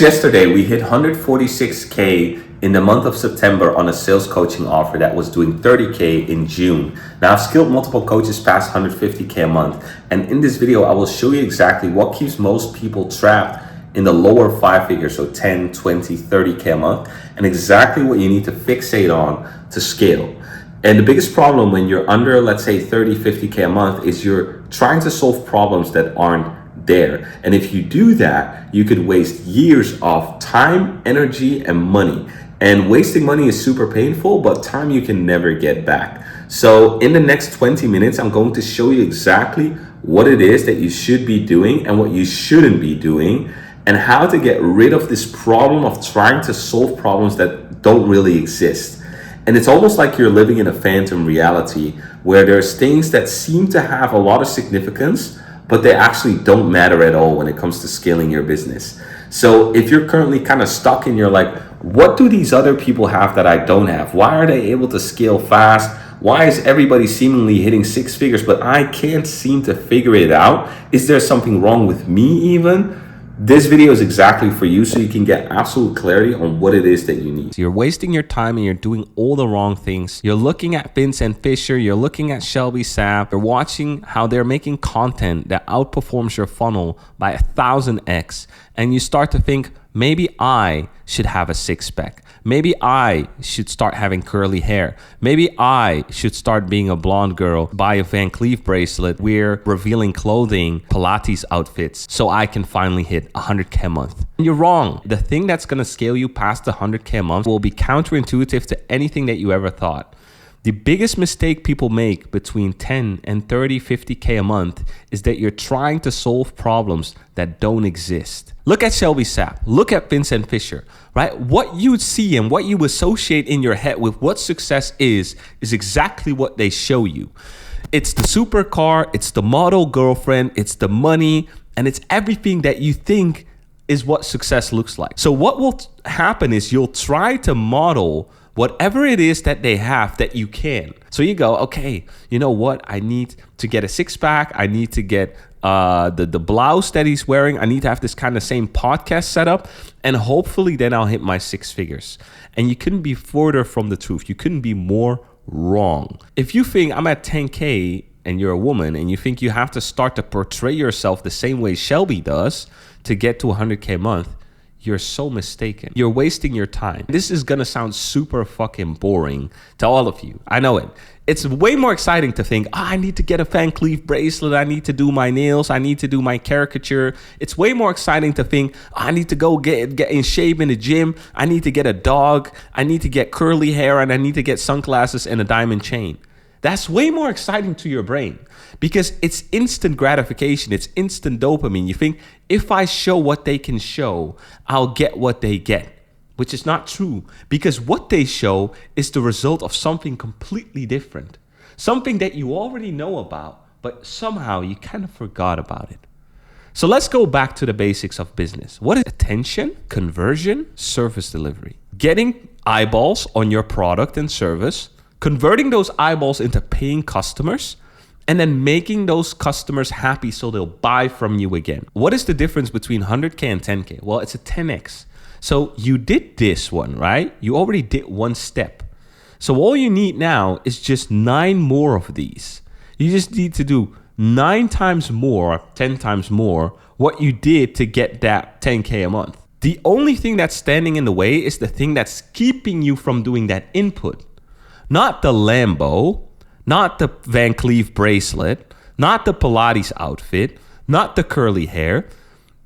Yesterday, we hit 146K in the month of September on a sales coaching offer that was doing 30K in June. Now, I've skilled multiple coaches past 150K a month. And in this video, I will show you exactly what keeps most people trapped in the lower five figures, so 10, 20, 30K a month, and exactly what you need to fixate on to scale. And the biggest problem when you're under, let's say 30, 50K a month is you're trying to solve problems that aren't there. And if you do that, you could waste years of time, energy, and money. And wasting money is super painful, but time you can never get back. So in the next 20 minutes, I'm going to show you exactly what it is that you should be doing and what you shouldn't be doing, and how to get rid of this problem of trying to solve problems that don't really exist. And it's almost like you're living in a phantom reality where there's things that seem to have a lot of significance, but they actually don't matter at all when it comes to scaling your business. So if you're currently kind of stuck and you're like, what do these other people have that I don't have? Why are they able to scale fast? Why is everybody seemingly hitting six figures, but I can't seem to figure it out? Is there something wrong with me even? This video is exactly for you, so you can get absolute clarity on what it is that you need. So you're wasting your time and you're doing all the wrong things. You're looking at Vincent Fisher, you're looking at Shelby Sapp, you're watching how they're making content that outperforms your funnel by 1000x, and you start to think, maybe I should have a six-pack. Maybe I should start having curly hair. Maybe I should start being a blonde girl, buy a Van Cleef bracelet, wear revealing clothing, Pilates outfits, so I can finally hit 100K a month. You're wrong. The thing that's gonna scale you past the 100K a month will be counterintuitive to anything that you ever thought. The biggest mistake people make between 10 and 30, 50K a month is that you're trying to solve problems that don't exist. Look at Shelby Sapp. Look at Vincent Fisher, right? What you see and what you associate in your head with what success is exactly what they show you. It's the supercar, it's the model girlfriend, it's the money, and it's everything that you think is what success looks like. So what will happen is you'll try to model whatever it is that they have that you can. So you go, okay, you know what? I need to get a six-pack. I need to get the blouse that he's wearing. I need to have this kind of same podcast setup. And hopefully then I'll hit my six figures. And you couldn't be further from the truth. You couldn't be more wrong. If you think I'm at 10K and you're a woman and you think you have to start to portray yourself the same way Shelby does to get to 100K a month, you're so mistaken. You're wasting your time. This is gonna sound super fucking boring to all of you. I know it. It's way more exciting to think, I need to get a Van Cleef bracelet. I need to do my nails. I need to do my caricature. It's way more exciting to think, I need to go get in shape in the gym. I need to get a dog. I need to get curly hair, and I need to get sunglasses and a diamond chain. That's way more exciting to your brain because it's instant gratification. It's instant dopamine. You think, if I show what they can show, I'll get what they get, which is not true because what they show is the result of something completely different, something that you already know about, but somehow you kind of forgot about it. So let's go back to the basics of business. What is attention, conversion, service delivery? Getting eyeballs on your product and service, converting those eyeballs into paying customers, and then making those customers happy so they'll buy from you again. What is the difference between 100K and 10K? Well, it's a 10X. So you did this one, right? You already did one step. So all you need now is just 9 more of these. You just need to do 9 times more, 10 times more, what you did to get that 10K a month. The only thing that's standing in the way is the thing that's keeping you from doing that input. Not the Lambo, not the Van Cleef bracelet, not the Pilates outfit, not the curly hair.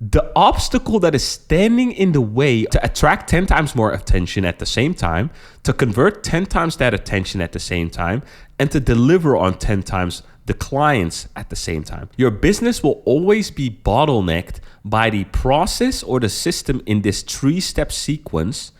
The obstacle that is standing in the way to attract 10 times more attention at the same time, to convert 10 times that attention at the same time, and to deliver on 10 times the clients at the same time. Your business will always be bottlenecked by the process or the system in this 3-step sequence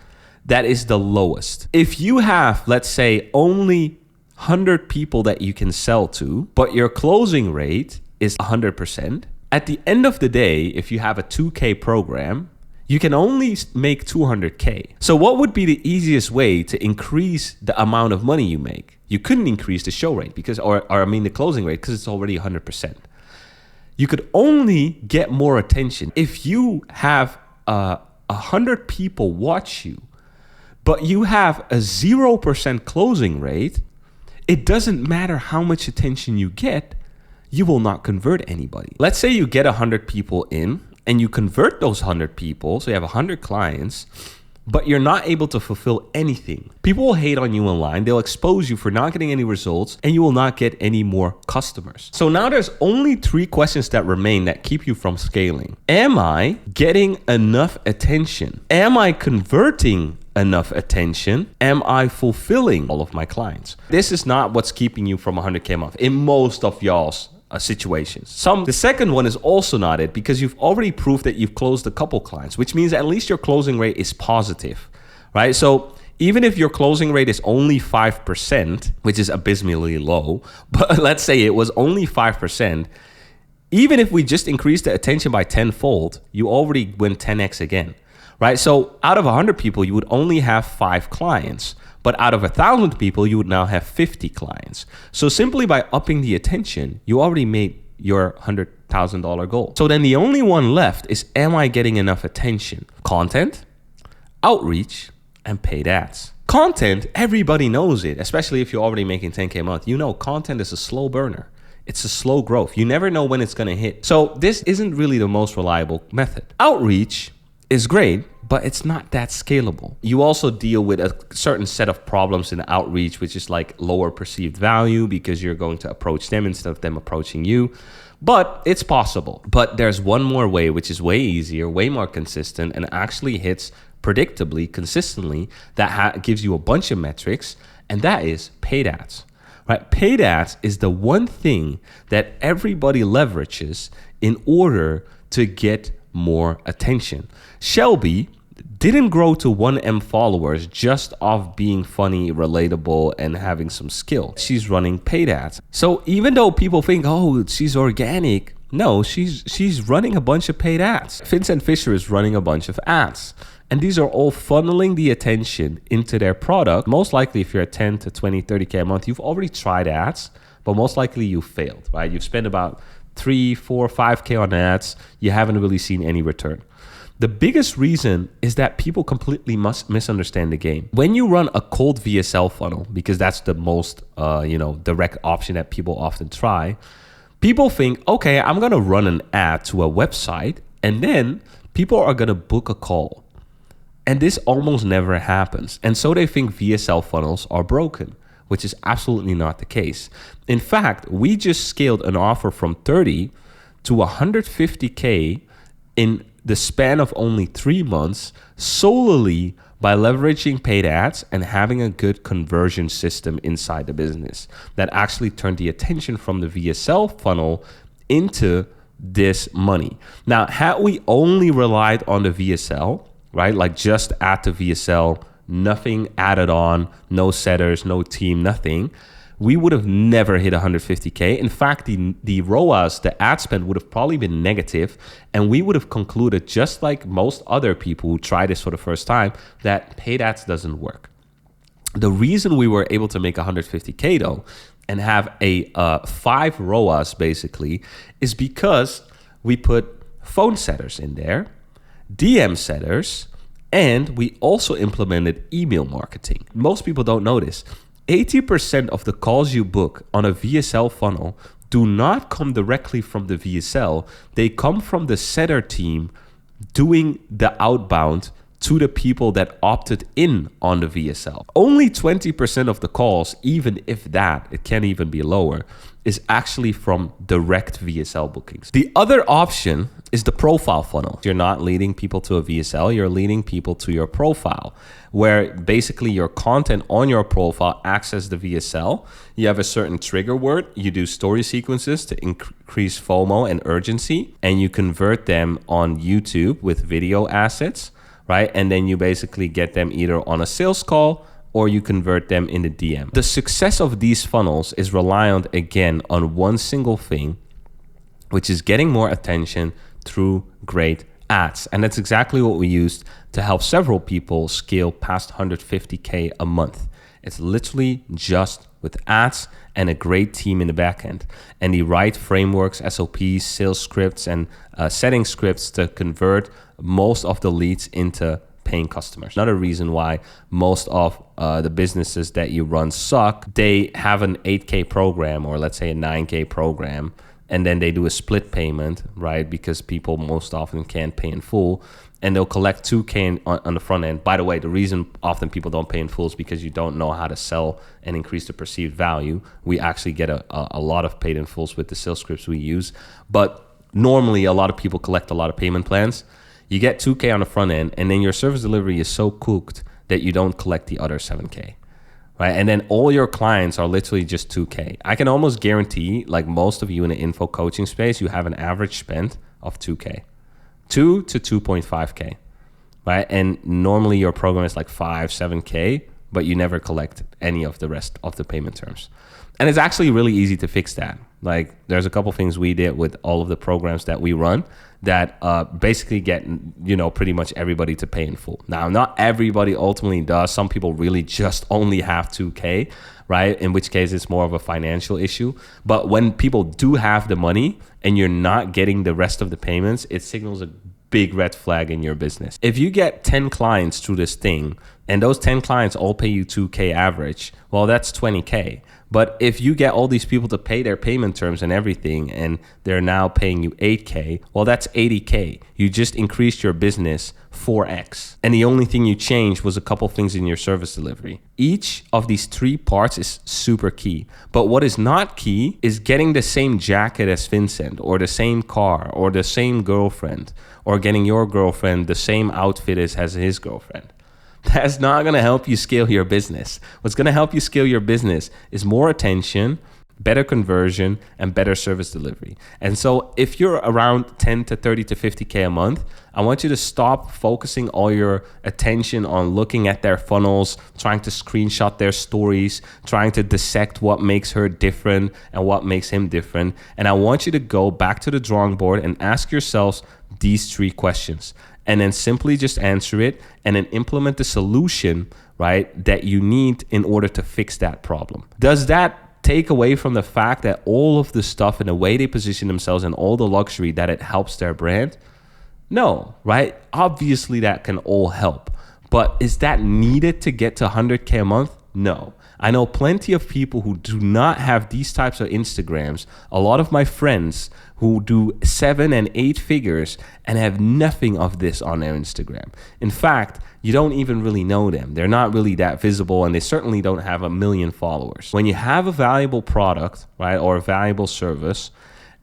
that is the lowest. If you have, let's say, only 100 people that you can sell to, but your closing rate is 100%, at the end of the day, if you have a 2K program, you can only make 200K. So what would be the easiest way to increase the amount of money you make? You couldn't increase the show rate because, the closing rate, because it's already 100%. You could only get more attention if you have a 100 people watch you, but you have a 0% closing rate, it doesn't matter how much attention you get, you will not convert anybody. Let's say you get 100 people in and you convert those 100 people, so you have 100 clients, but you're not able to fulfill anything. People will hate on you online. They'll expose you for not getting any results, and you will not get any more customers. So now there's only 3 questions that remain that keep you from scaling. Am I getting enough attention? Am I converting enough attention? Am I fulfilling all of my clients? This is not what's keeping you from 100K a month in most of y'all's situations. The second one is also not it, because you've already proved that you've closed a couple clients, which means at least your closing rate is positive, right? So even if your closing rate is only 5%, which is abysmally low, but let's say it was only 5%, even if we just increase the attention by 10-fold, you already win 10x again, right? So out of 100 people, you would only have 5 clients. But out of 1,000 people, you would now have 50 clients. So simply by upping the attention, you already made your $100,000 goal. So then the only one left is, am I getting enough attention? Content, outreach, and paid ads. Content, everybody knows it, especially if you're already making 10K a month. You know content is a slow burner. It's a slow growth. You never know when it's going to hit. So this isn't really the most reliable method. Outreach is great, but it's not that scalable. You also deal with a certain set of problems in outreach, which is like lower perceived value because you're going to approach them instead of them approaching you. But it's possible. But there's one more way, which is way easier, way more consistent, and actually hits predictably, consistently, that gives you a bunch of metrics, and that is paid ads. Right? Paid ads is the one thing that everybody leverages in order to get more attention. Shelby didn't grow to 1M followers just off being funny, relatable, and having some skill. She's running paid ads. So even though people think, oh, she's organic, no, she's running a bunch of paid ads. Vincent Fisher is running a bunch of ads. And these are all funneling the attention into their product. Most likely, if you're at 10 to 20, 30K a month, you've already tried ads, but most likely you failed, right? You've spent about 3, 4, 5K on ads. You haven't really seen any return. The biggest reason is that people completely misunderstand the game. When you run a cold VSL funnel, because that's the most direct option that people often try, people think, okay, I'm going to run an ad to a website and then people are going to book a call. And this almost never happens. And so they think VSL funnels are broken, which is absolutely not the case. In fact, we just scaled an offer from 30 to 150K in the span of only 3 months solely by leveraging paid ads and having a good conversion system inside the business that actually turned the attention from the VSL funnel into this money. Now, had we only relied on the VSL, right, like just add to VSL, nothing added on, no setters, no team, nothing, we would have never hit 150K. In fact, the ROAS, the ad spend, would have probably been negative, and we would have concluded, just like most other people who try this for the first time, that paid ads doesn't work. The reason we were able to make 150K though, and have a 5 ROAS basically, is because we put phone setters in there, DM setters, and we also implemented email marketing. Most people don't notice. 80% of the calls you book on a VSL funnel do not come directly from the VSL. They come from the setter team doing the outbound to the people that opted in on the VSL. Only 20% of the calls, even if that, it can even be lower, is actually from direct VSL bookings. The other option is the profile funnel. You're not leading people to a VSL, you're leading people to your profile, where basically your content on your profile acts as the VSL. You have a certain trigger word, you do story sequences to increase FOMO and urgency, and you convert them on YouTube with video assets, right? And then you basically get them either on a sales call or you convert them in the DM. The success of these funnels is reliant again on one single thing, which is getting more attention through great ads. And that's exactly what we used to help several people scale past 150K a month. It's literally just with ads and a great team in the back end and the right frameworks, SOPs, sales scripts, and setting scripts to convert most of the leads into paying customers. Another reason why most of the businesses that you run suck, they have an 8K program, or let's say a 9K program, and then they do a split payment, right? Because people most often can't pay in full, and they'll collect 2K on the front end. By the way, the reason often people don't pay in full is because you don't know how to sell and increase the perceived value. We actually get a lot of paid in fulls with the sales scripts we use, but normally a lot of people collect a lot of payment plans. You get 2K on the front end, and then your service delivery is so cooked that you don't collect the other 7K, right? And then all your clients are literally just 2K. I can almost guarantee, like most of you in the info coaching space, you have an average spend of 2K, 2 to 2.5K, right? And normally your program is like 5, 7K, but you never collect any of the rest of the payment terms. And it's actually really easy to fix that. Like, there's a couple things we did with all of the programs that we run that basically get, pretty much everybody to pay in full. Now, not everybody ultimately does. Some people really just only have 2K, right? In which case it's more of a financial issue. But when people do have the money and you're not getting the rest of the payments, it signals a big red flag in your business. If you get 10 clients through this thing and those 10 clients all pay you 2K average, well, that's 20K. But if you get all these people to pay their payment terms and everything, and they're now paying you 8K, well, that's 80K. You just increased your business 4x. And the only thing you changed was a couple things in your service delivery. Each of these 3 parts is super key. But what is not key is getting the same jacket as Vincent, or the same car, or the same girlfriend, or getting your girlfriend the same outfit as his girlfriend. That's not going to help you scale your business. What's going to help you scale your business is more attention, better conversion, and better service delivery. And so if you're around 10 to 30 to 50K a month, I want you to stop focusing all your attention on looking at their funnels, trying to screenshot their stories, trying to dissect what makes her different and what makes him different. And I want you to go back to the drawing board and ask yourselves these 3 questions. And then simply just answer it, and then implement the solution, right, that you need in order to fix that problem. Does that take away from the fact that all of the stuff and the way they position themselves and all the luxury that it helps their brand? No, right? Obviously that can all help. But is that needed to get to 100K a month? No. I know plenty of people who do not have these types of Instagrams. A lot of my friends who do 7 and 8 figures and have nothing of this on their Instagram. In fact, you don't even really know them. They're not really that visible, and they certainly don't have 1 million followers. When you have a valuable product, right, or a valuable service,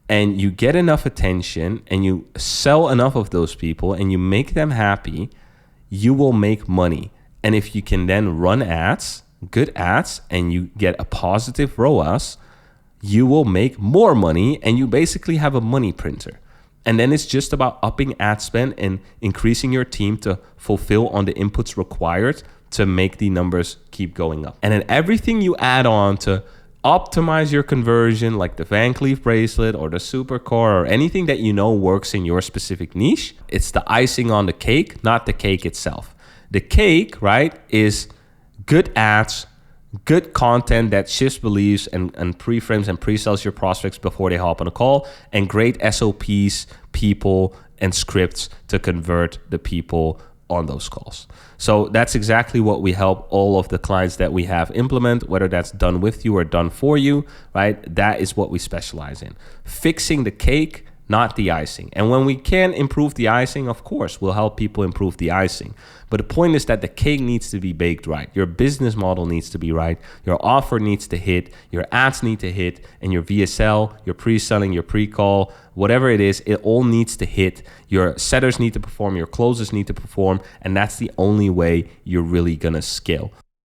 and you get enough attention and you sell enough of those people and you make them happy, you will make money. And if you can then run ads, good ads, and you get a positive ROAS, you will make more money, and you basically have a money printer. And then it's just about upping ad spend and increasing your team to fulfill on the inputs required to make the numbers keep going up. And then everything you add on to optimize your conversion, like the Van Cleef bracelet or the supercar or anything that you know works in your specific niche, it's the icing on the cake, not the cake itself. The cake, right, is good ads, good content that shifts beliefs and pre-frames and pre-sells your prospects before they hop on a call, and great SOPs, people, and scripts to convert the people on those calls. So that's exactly what we help all of the clients that we have implement, whether that's done with you or done for you, right? That is what we specialize in. Fixing the cake, not the icing. And when we can improve the icing, of course, we'll help people improve the icing. But the point is that the cake needs to be baked right. Your business model needs to be right. Your offer needs to hit. Your ads need to hit. And your VSL, your pre-selling, your pre-call, whatever it is, it all needs to hit. Your setters need to perform. Your closers need to perform. And that's the only way you're really going to scale.